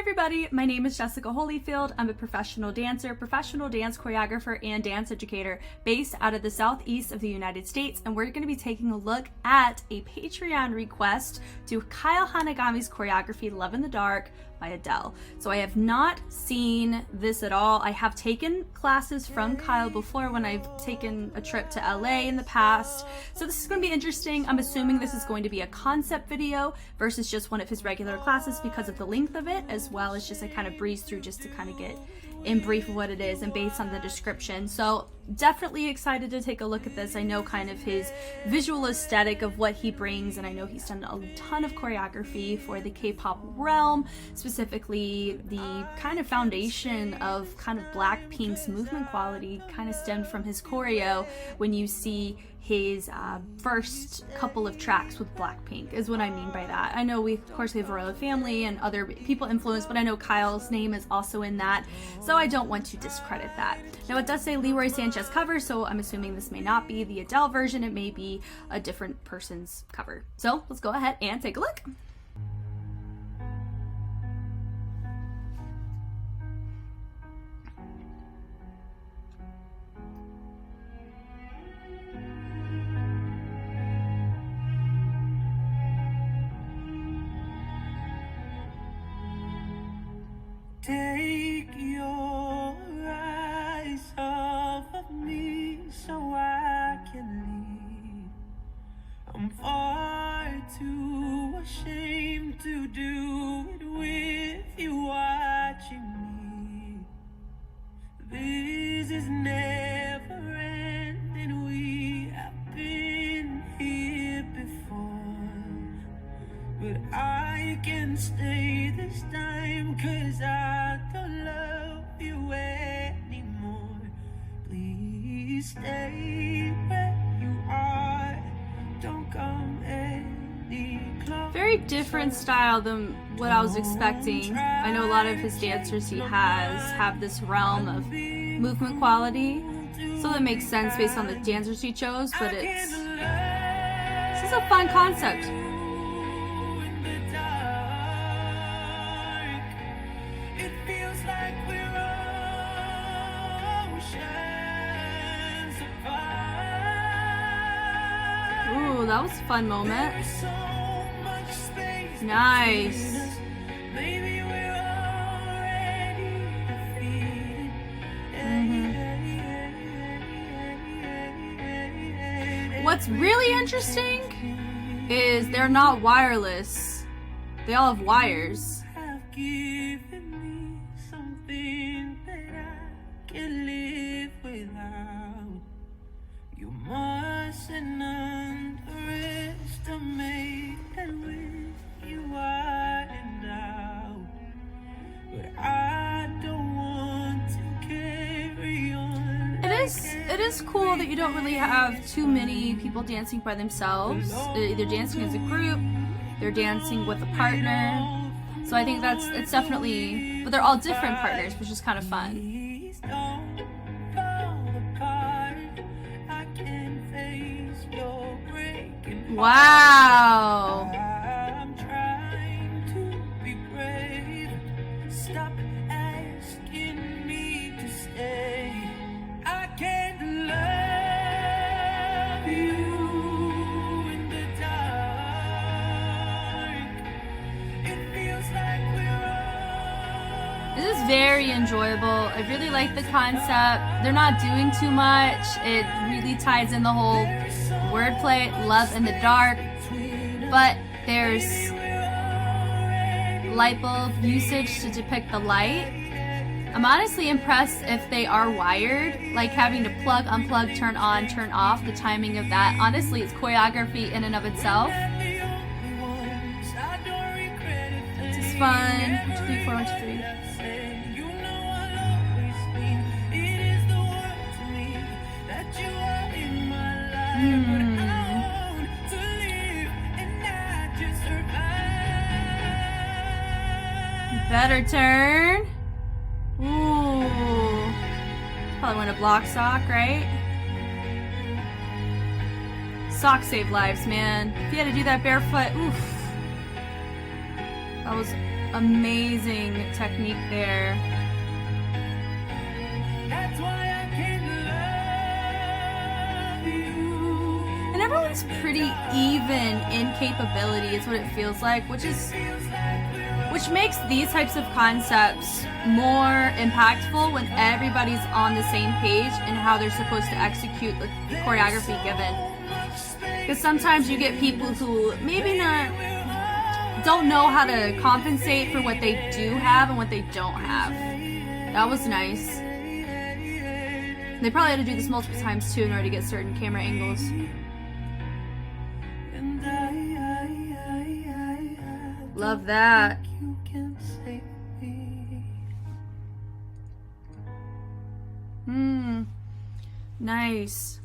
everybody, my name is Jessica Holyfield. I'm a professional dancer, professional dance choreographer, and dance educator based out of the southeast of the United States, and we're going to be taking a look at a Patreon request to Kyle Hanagami's choreography, Love in the Dark by Adele. So I have not seen this at all. I have taken classes from Kyle before when I've taken a trip to LA in the past. So this is going to be interesting. I'm assuming this is going to be a concept video versus just one of his regular classes because of the length of it, as well as just I kind of breeze through just to kind of get in brief of what it is and based on the description. So definitely excited to take a look at this. I know kind of his visual aesthetic of what he brings, and I know he's done a ton of choreography for the K-pop realm, specifically the kind of foundation of kind of Blackpink's movement quality kind of stemmed from his choreo when you see his first couple of tracks with Blackpink is what I mean by that. I know of course we have Royal Family and other people influenced, but I know Kyle's name is also in that, so I don't want to discredit that. Now it does say Leroy Sanchez cover, so I'm assuming this may not be the Adele version, it may be a different person's cover. So let's go ahead and take a look. Take your eyes off of me so I can leave. I'm far too ashamed to do it with you watching me. This is never ending. We have been here before, but I can stay this time 'cause I don't love you anymore. Please stay where you are. Don't come any closer. Very different style than what I was expecting. I know a lot of his dancers he have this realm of movement quality, so that makes sense based on the dancers he chose, but this is a fun concept. Ooh, that was a fun moment. Nice. What's really interesting is they're not wireless. They all have wires. You mustn't underestimate that with you I and out. But I don't want to carry on. It is cool that you don't really have too many people dancing by themselves. They're either dancing as a group, they're dancing with a partner. So I think it's definitely, but they're all different partners, which is kind of fun. Wow. I'm trying to be brave. Stop asking me to stay. I can't love you in the dark. It feels like we're all. This is very enjoyable. I really like the concept. They're not doing too much. It really ties in the whole wordplay, love in the dark, but there's light bulb usage to depict the light. I'm honestly impressed if they are wired, like having to plug, unplug, turn on, turn off, the timing of that. Honestly, it's choreography in and of itself. This is fun. 1, 2, 3, 4, 1, 2, 3. Better turn. Ooh. Probably want a block sock, right? Socks save lives, man. If you had to do that barefoot, oof. That was Amazing technique there. That's why I can't love you. And everyone's pretty even in capability is what it feels like, which makes these types of concepts more impactful when everybody's on the same page and how they're supposed to execute the choreography given. Because sometimes you get people who maybe don't know how to compensate for what they do have and what they don't have. That was nice. They probably had to do this multiple times too in order to get certain camera angles. And Love that. you can save me. Nice.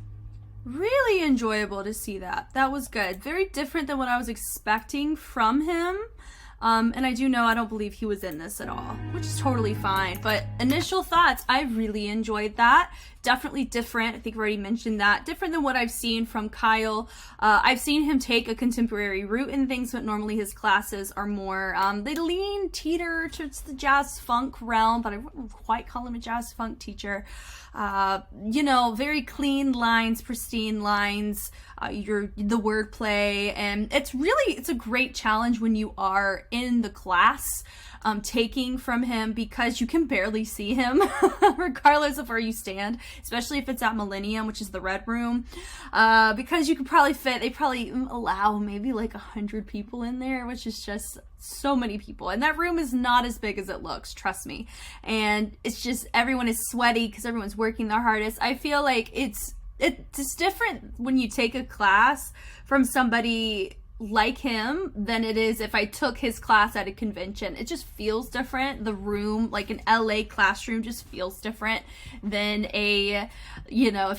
Really enjoyable to see that. That was good. Very different than what I was expecting from him. And I do know I don't believe he was in this at all, which is totally fine. But initial thoughts, I really enjoyed that. Definitely different. I think we already mentioned that. Different than what I've seen from Kyle. I've seen him take a contemporary route in things, but normally his classes are more, they teeter towards the jazz funk realm, but I wouldn't quite call him a jazz funk teacher. You know, very clean lines, pristine lines, the wordplay, and it's a great challenge when you are in the class, taking from him, because you can barely see him regardless of where you stand, especially if it's at Millennium, which is the red room, because you could probably they probably allow maybe like 100 people in there, which is just so many people, and that room is not as big as it looks, trust me. And it's just, everyone is sweaty because everyone's working their hardest. I feel like it's different when you take a class from somebody like him than it is if I took his class at a convention. It just feels different. The room, like an LA classroom, just feels different than if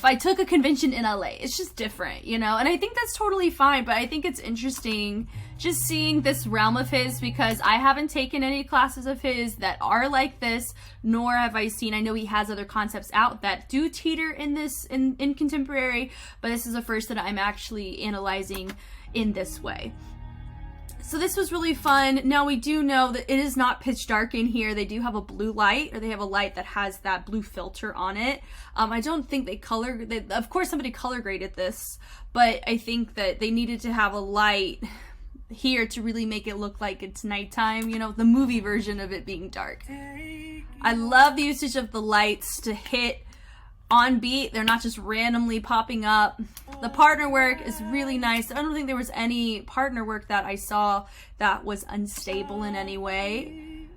I took a convention in LA. It's just different, and I think that's totally fine. But I think it's interesting just seeing this realm of his, because I haven't taken any classes of his that are like this, nor have I seen, I know he has other concepts out that do teeter in this, in contemporary, but this is the first that I'm actually analyzing in this way. So this was really fun. Now we do know that it is not pitch dark in here. They do have a blue light, or they have a light that has that blue filter on it. I don't think of course somebody color graded this, but I think that they needed to have a light here to really make it look like it's nighttime, the movie version of it being dark. I love the usage of the lights to hit on beat. They're not just randomly popping up. The partner work is really nice. I don't think there was any partner work that I saw that was unstable in any way.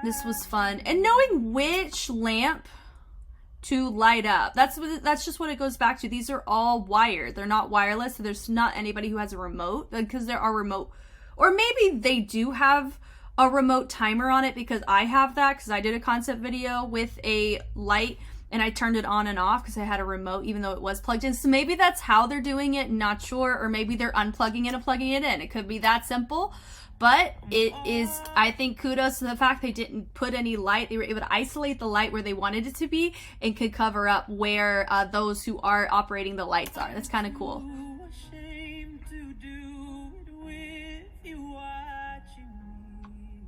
This was fun. And knowing which lamp to light up. That's just what it goes back to. These are all wired. They're not wireless, so there's not anybody who has a remote, because there are remote, or maybe they do have a remote timer on it, because I have that, because I did a concept video with a light and I turned it on and off because I had a remote even though it was plugged in. So maybe that's how they're doing it, not sure. Or maybe they're unplugging it and plugging it in. It could be that simple. But it is, I think, kudos to the fact they didn't put any light. They were able to isolate the light where they wanted it to be and could cover up where those who are operating the lights are. That's kind of cool. Ashamed to do it with you watching me.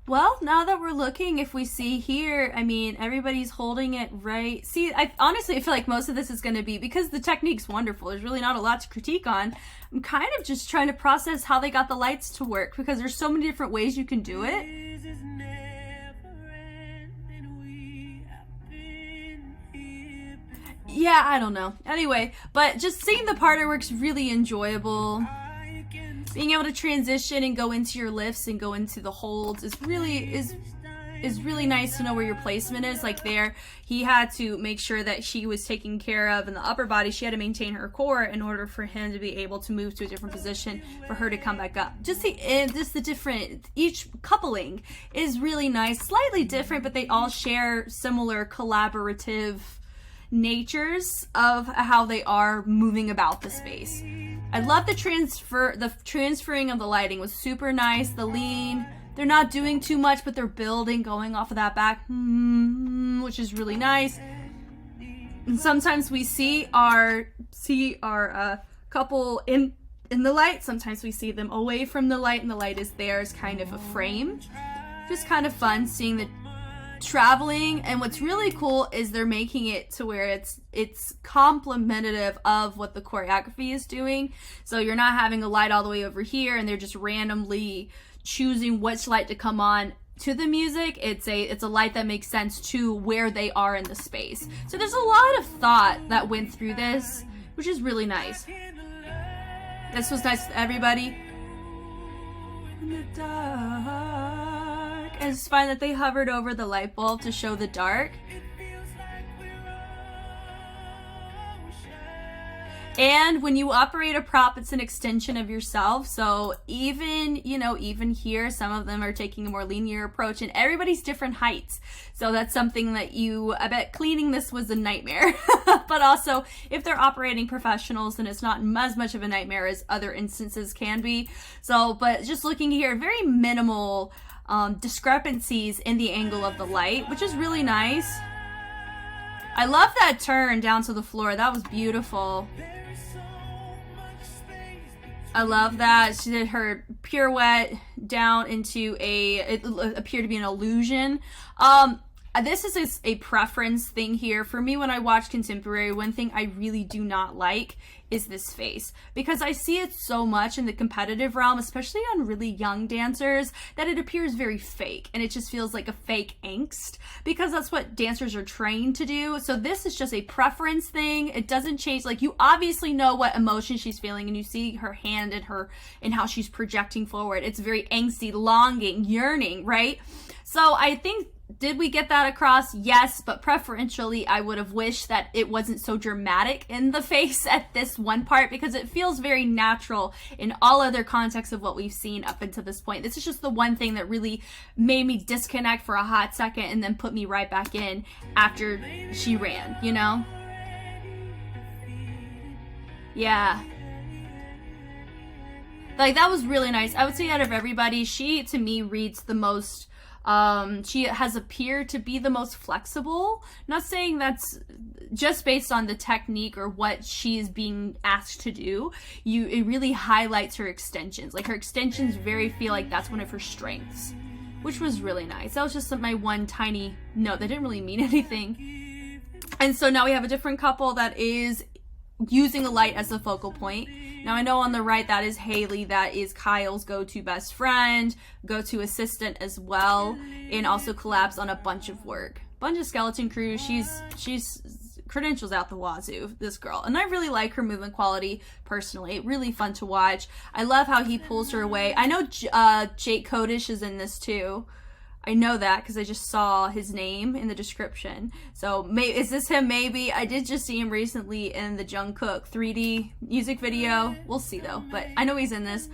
Well, now that we're looking, if we see here, I mean, everybody's holding it right. See, honestly, I feel like most of this is going to be, because the technique's wonderful, there's really not a lot to critique on. I'm kind of just trying to process how they got the lights to work, because there's so many different ways you can do it. This is never ending. We have been here before. Yeah, I don't know. Anyway, but just seeing the partner work's really enjoyable. I can Being able to transition and go into your lifts and go into the holds is really nice to know where your placement is. Like there, he had to make sure that she was taken care of in the upper body. She had to maintain her core in order for him to be able to move to a different position for her to come back up. Just the different, each coupling is really nice, slightly different, but they all share similar collaborative natures of how they are moving about the space. I love the transferring of the lighting was super nice. The lean, they're not doing too much, but they're building, going off of that back, which is really nice. And sometimes we see our couple in in the light. Sometimes we see them away from the light and the light is there as kind of a frame. Just kind of fun seeing the traveling. And what's really cool is they're making it to where it's complementative of what the choreography is doing. So you're not having a light all the way over here and they're just randomly choosing which light to come on to the music. It's a light that makes sense to where they are in the space. So there's a lot of thought that went through this, which is really nice. This was nice to everybody. In the dark. And it's fine that they hovered over the light bulb to show the dark. And when you operate a prop, it's an extension of yourself. So even here, some of them are taking a more linear approach and everybody's different heights. So that's something that I bet cleaning this was a nightmare. But also, if they're operating professionals, then it's not as much of a nightmare as other instances can be. So, but just looking here, very minimal discrepancies in the angle of the light, which is really nice. I love that turn down to the floor. That was beautiful. I love that. She did her pirouette down into it appeared to be an illusion. This is a preference thing here. For me, when I watch contemporary, one thing I really do not like is this face. Because I see it so much in the competitive realm, especially on really young dancers, that it appears very fake. And it just feels like a fake angst. Because that's what dancers are trained to do. So this is just a preference thing. It doesn't change. Like, you obviously know what emotion she's feeling. And you see her hand and how she's projecting forward. It's very angsty, longing, yearning, right? So I think, did we get that across? Yes, but preferentially, I would have wished that it wasn't so dramatic in the face at this one part, because it feels very natural in all other contexts of what we've seen up until this point. This is just the one thing that really made me disconnect for a hot second and then put me right back in after she ran, you know? Yeah. Like, that was really nice. I would say out of everybody, she, to me, reads the most. She has appeared to be the most flexible. Not saying that's just based on the technique or what she is being asked to do. It really highlights her extensions. Like, her extensions feel like that's one of her strengths, which was really nice. That was just my one tiny note that didn't really mean anything. And so now we have a different couple that is using a light as the focal point. Now, I know on the right, that is Haley. That is Kyle's go-to best friend, go-to assistant as well, and also collabs on a bunch of work. Bunch of skeleton crew. She's credentials out the wazoo, this girl. And I really like her movement quality, personally. Really fun to watch. I love how he pulls her away. I know Jake Kodish is in this too. I know that because I just saw his name in the description. So, is this him? Maybe. I did just see him recently in the Jungkook 3D music video. We'll see though. But I know he's in this.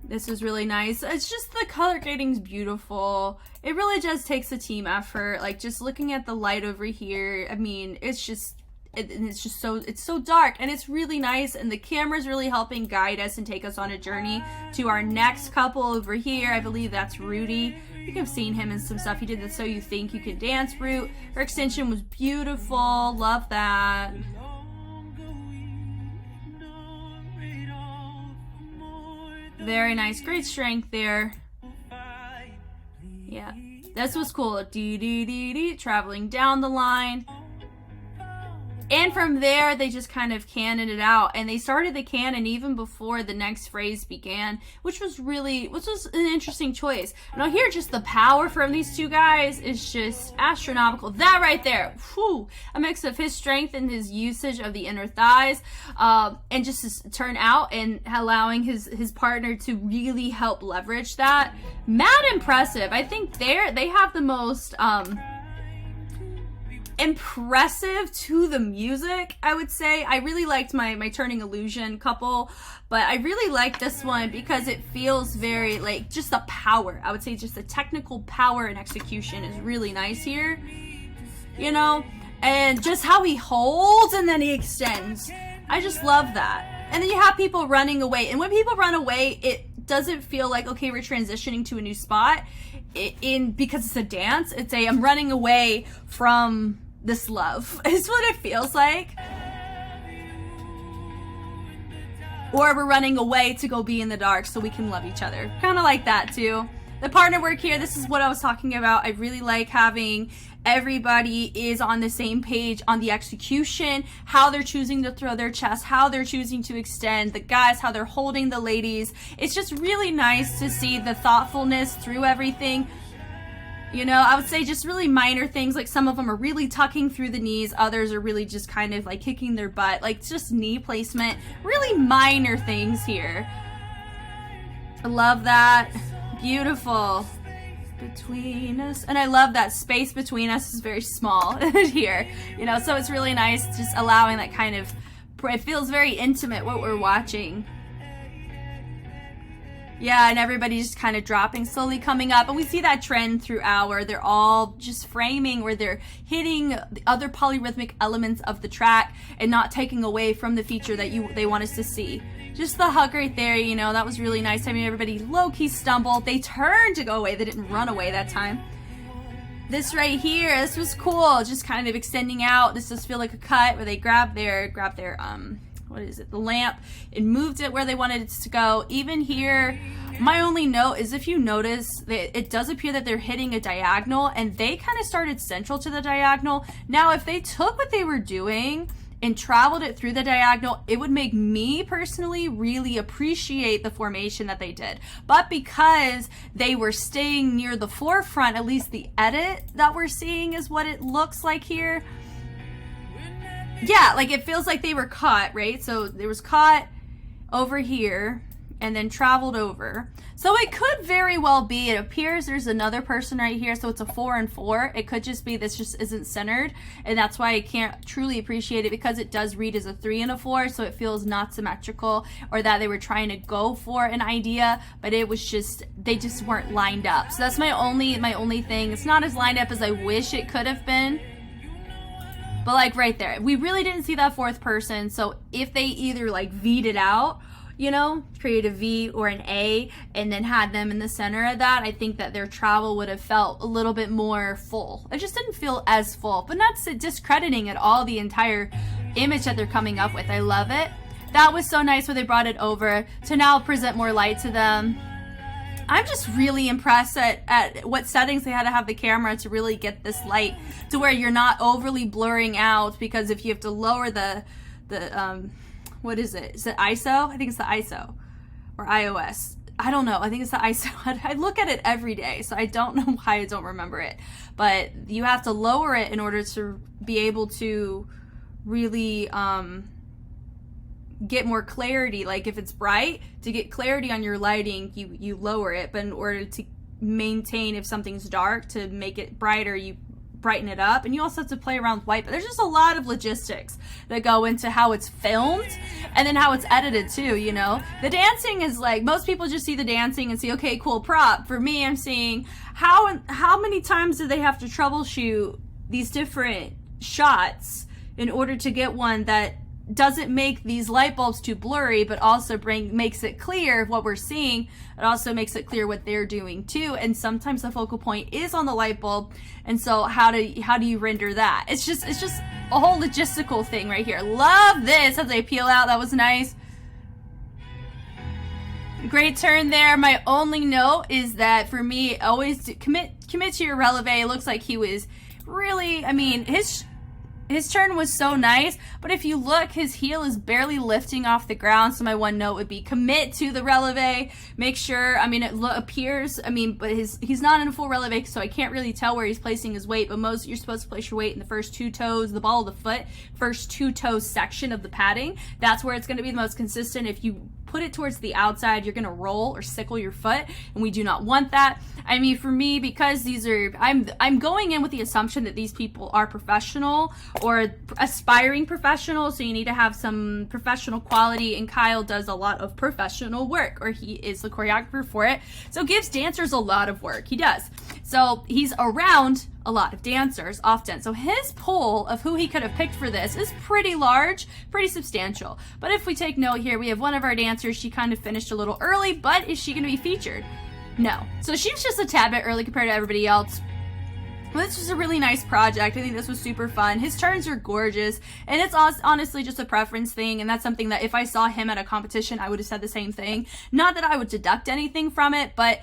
This is really nice. It's just the color grading's beautiful. It really just takes a team effort. Like, just looking at the light over here. I mean, it's just... it's so dark, and it's really nice, and the camera's really helping guide us and take us on a journey to our next couple over here. I believe that's Rudy. I think I've seen him in some stuff. He did the So You Think You Can Dance route. Her extension was beautiful. Love that. Very nice. Great strength there. Yeah. This was cool. Traveling down the line. And from there, they just kind of cannoned it out. And they started the canon even before the next phrase began, which was an interesting choice. Now here, just the power from these two guys is just astronomical. That right there, whew, a mix of his strength and his usage of the inner thighs, and just his turn out and allowing his partner to really help leverage that. Mad impressive. I think they have the most... impressive to the music, I would say. I really liked my Turning Illusion couple, but I really like this one because it feels very, like, just the power. I would say just the technical power and execution is really nice here, you know? And just how he holds and then he extends. I just love that. And then you have people running away. And when people run away, it doesn't feel like, okay, we're transitioning to a new spot. Because it's a dance, it's I'm running away from this love is what it feels like. or we're running away to go be in the dark so we can love each other. Kind of like that too. The partner work here, this is what I was talking about. I really like having everybody is on the same page on the execution, how they're choosing to throw their chest, how they're choosing to extend, the guys, how they're holding the ladies. It's just really nice to see the thoughtfulness through everything. You know, I would say just really minor things, like some of them are really tucking through the knees, others are really just kind of like kicking their butt, like just knee placement, really minor things here. I love that. Beautiful. Between us. And I love that space between us is very small here, you know, so it's really nice just allowing that kind of, it feels very intimate what we're watching. Yeah, and everybody's just kind of dropping, slowly coming up. And we see that trend throughout where they're all just framing, where they're hitting the other polyrhythmic elements of the track and not taking away from the feature that they want us to see. Just the hug right there, you know, that was really nice. I mean, everybody low-key stumbled. They turned to go away. They didn't run away that time. This right here, this was cool. Just kind of extending out. This does feel like a cut where they grabbed their what is it, the lamp, and moved it where they wanted it to go. Even here, my only note is if you notice that it does appear that they're hitting a diagonal, and they kind of started central to the diagonal. Now, if they took what they were doing and traveled it through the diagonal, it would make me personally really appreciate the formation that they did. But because they were staying near the forefront, at least the edit that we're seeing is what it looks like here. Yeah, like it feels like they were caught, right? So there was caught over here and then traveled over. So it could very well be, it appears there's another person right here, so it's a 4 and 4. It could just be this just isn't centered, and that's why I can't truly appreciate it, because it does read as a 3 and a 4, so it feels not symmetrical, or that they were trying to go for an idea, but it was just, they just weren't lined up. So that's my only thing. It's not as lined up as I wish it could have been. But like right there, we really didn't see that fourth person, so if they either like V'd it out, you know, create a V or an A and then had them in the center of that, I think that their travel would have felt a little bit more full. It just didn't feel as full, but not discrediting at all the entire image that they're coming up with. I love it. That was so nice where they brought it over to now present more light to them. I'm just really impressed at what settings they had to have the camera to really get this light to where you're not overly blurring out, because if you have to lower the what is it? Is it ISO? I think it's the ISO or iOS. I don't know. I think it's the ISO. I look at it every day, so I don't know why I don't remember it. But you have to lower it in order to be able to really get more clarity. Like if it's bright, to get clarity on your lighting, you lower it. But in order to maintain, if something's dark, to make it brighter, you brighten it up. And you also have to play around with white, but there's just a lot of logistics that go into how it's filmed and then how it's edited too, you know. The dancing is like, most people just see the dancing and see, okay, cool prop. For me, I'm seeing how many times do they have to troubleshoot these different shots in order to get one that doesn't make these light bulbs too blurry, but also makes it clear what we're seeing. It also makes it clear what they're doing too. And sometimes the focal point is on the light bulb, and so how do you render that? It's just a whole logistical thing right here. Love this as they peel out. That was nice. Great turn there. My only note is that for me, always commit to your releve. It looks like he was really, I mean, his turn was so nice, but if you look, his heel is barely lifting off the ground, so my one note would be commit to the releve. Make sure, I mean, it appears, I mean, but he's not in a full releve, so I can't really tell where he's placing his weight, but you're supposed to place your weight in the first 2 toes, the ball of the foot, first 2 toes section of the padding. That's where it's going to be the most consistent. If you put it towards the outside, you're going to roll or sickle your foot, and we do not want that. I mean, for me, because these are, I'm going in with the assumption that these people are professional or aspiring professional, so you need to have some professional quality, and Kyle does a lot of professional work, or he is the choreographer for it, so gives dancers a lot of work. He does. So he's around a lot of dancers often. So his pool of who he could have picked for this is pretty large, pretty substantial. But if we take note here, we have one of our dancers. She kind of finished a little early, but is she going to be featured? No. So she's just a tad bit early compared to everybody else. Well, this was a really nice project. I think this was super fun. His turns are gorgeous, and it's honestly just a preference thing, and that's something that if I saw him at a competition, I would have said the same thing. Not that I would deduct anything from it, but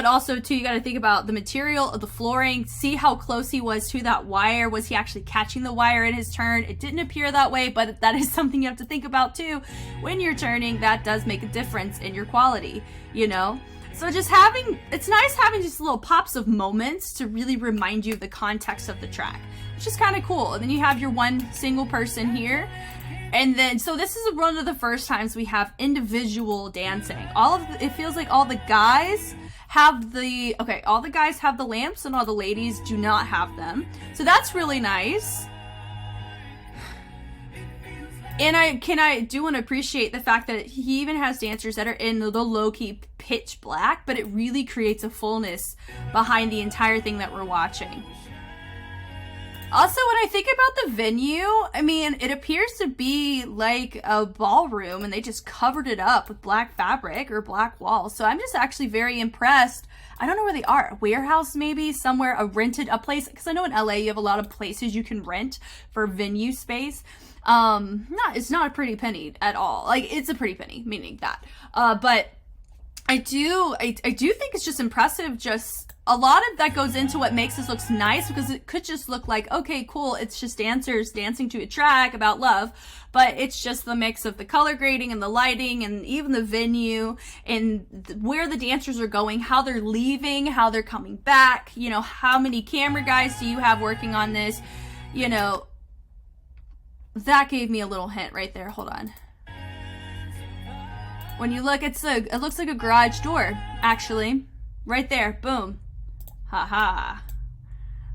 also too, you got to think about the material of the flooring, see how close he was to that wire. Was he actually catching the wire in his turn? It didn't appear that way, but that is something you have to think about too. When you're turning, that does make a difference in your quality, you know? So it's nice having just little pops of moments to really remind you of the context of the track, which is kind of cool. And then you have your one single person here. And then, so this is one of the first times we have individual dancing. It feels like all the guys have all the guys have the lamps and all the ladies do not have them. So that's really nice. And I do want to appreciate the fact that he even has dancers that are in the low-key pitch black, but it really creates a fullness behind the entire thing that we're watching. Also, when I think about the venue, I mean, it appears to be like a ballroom, and they just covered it up with black fabric or black walls. So I'm just actually very impressed. I don't know where they are. A warehouse maybe? Somewhere, a place. Because I know in LA you have a lot of places you can rent for venue space. It's not a pretty penny at all. Like, it's a pretty penny, meaning that. But I do think it's just impressive. Just a lot of that goes into what makes this look nice, because it could just look like, okay, cool, it's just dancers dancing to a track about love, but it's just the mix of the color grading and the lighting and even the venue and where the dancers are going, how they're leaving, how they're coming back, you know, how many camera guys do you have working on this, you know. That gave me a little hint right there. Hold on. When you look, it looks like a garage door, actually. Right there. Boom. Haha.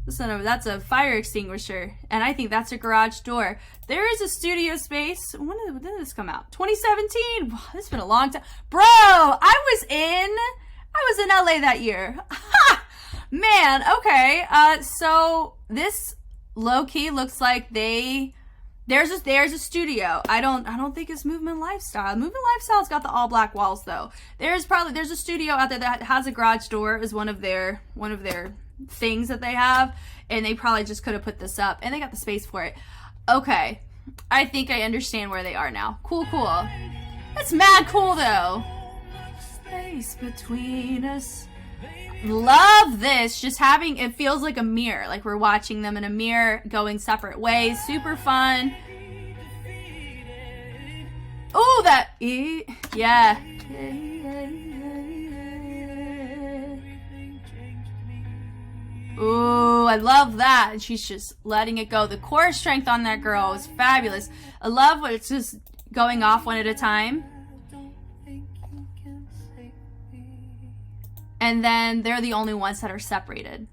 Listen, that's a fire extinguisher. And I think that's a garage door. There is a studio space. When did this come out? 2017. Wow, this has been a long time. Bro, I was in LA that year. Ha! Man, okay. So this low-key looks like there's a studio. I don't think it's Movement Lifestyle. Movement Lifestyle's got the all black walls though. There's a studio out there that has a garage door as one of their things that they have, and they probably just could have put this up, and they got the space for it. Okay, I think I understand where they are now. Cool. That's mad cool though. Space between us. Love this. Just having it feels like a mirror, like we're watching them in a mirror going separate ways. Super fun. Oh, yeah. Ooh, I love that. And she's just letting it go. The core strength on that girl is fabulous. I love when it's just going off one at a time. And then they're the only ones that are separated.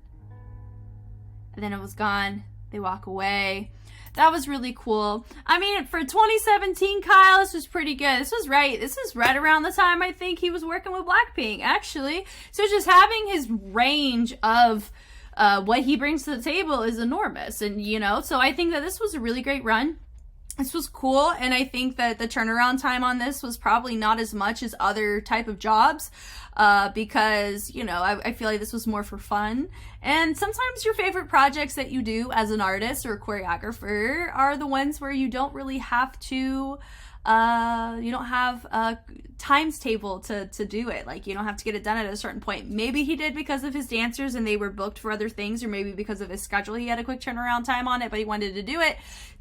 And then it was gone. They walk away. That was really cool. I mean, for 2017, Kyle, this was pretty good. This was right around the time I think he was working with Blackpink, actually. So just having his range of what he brings to the table is enormous. And, you know, so I think that this was a really great run. This was cool, and I think that the turnaround time on this was probably not as much as other type of jobs, because, you know, I feel like this was more for fun. And sometimes your favorite projects that you do as an artist or a choreographer are the ones where you don't really have to, you don't have a times table to do it. Like, you don't have to get it done at a certain point. Maybe he did because of his dancers and they were booked for other things, or maybe because of his schedule he had a quick turnaround time on it, but he wanted to do it.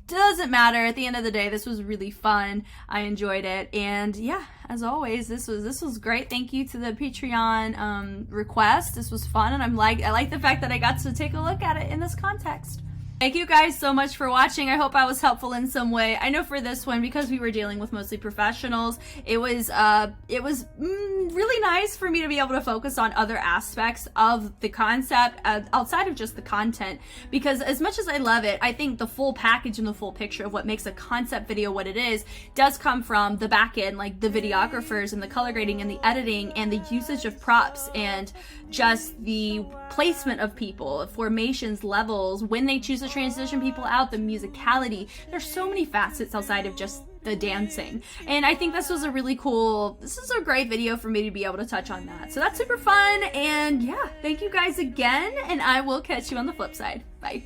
Doesn't matter. At the end of the day, this was really fun. I enjoyed it, and yeah, as always, this was great. Thank you to the Patreon request. This was fun, and I like the fact that I got to take a look at it in this context. Thank you guys so much for watching. I hope I was helpful in some way. I know for this one, because we were dealing with mostly professionals, it was really nice for me to be able to focus on other aspects of the concept outside of just the content, because as much as I love it, I think the full package and the full picture of what makes a concept video what it is does come from the back end, like the videographers and the color grading and the editing and the usage of props and just the placement of people, formations, levels, when they choose to transition people out, the musicality. There's so many facets outside of just the dancing. And I think this is a great video for me to be able to touch on that. So that's super fun. And yeah, thank you guys again, and I will catch you on the flip side. Bye.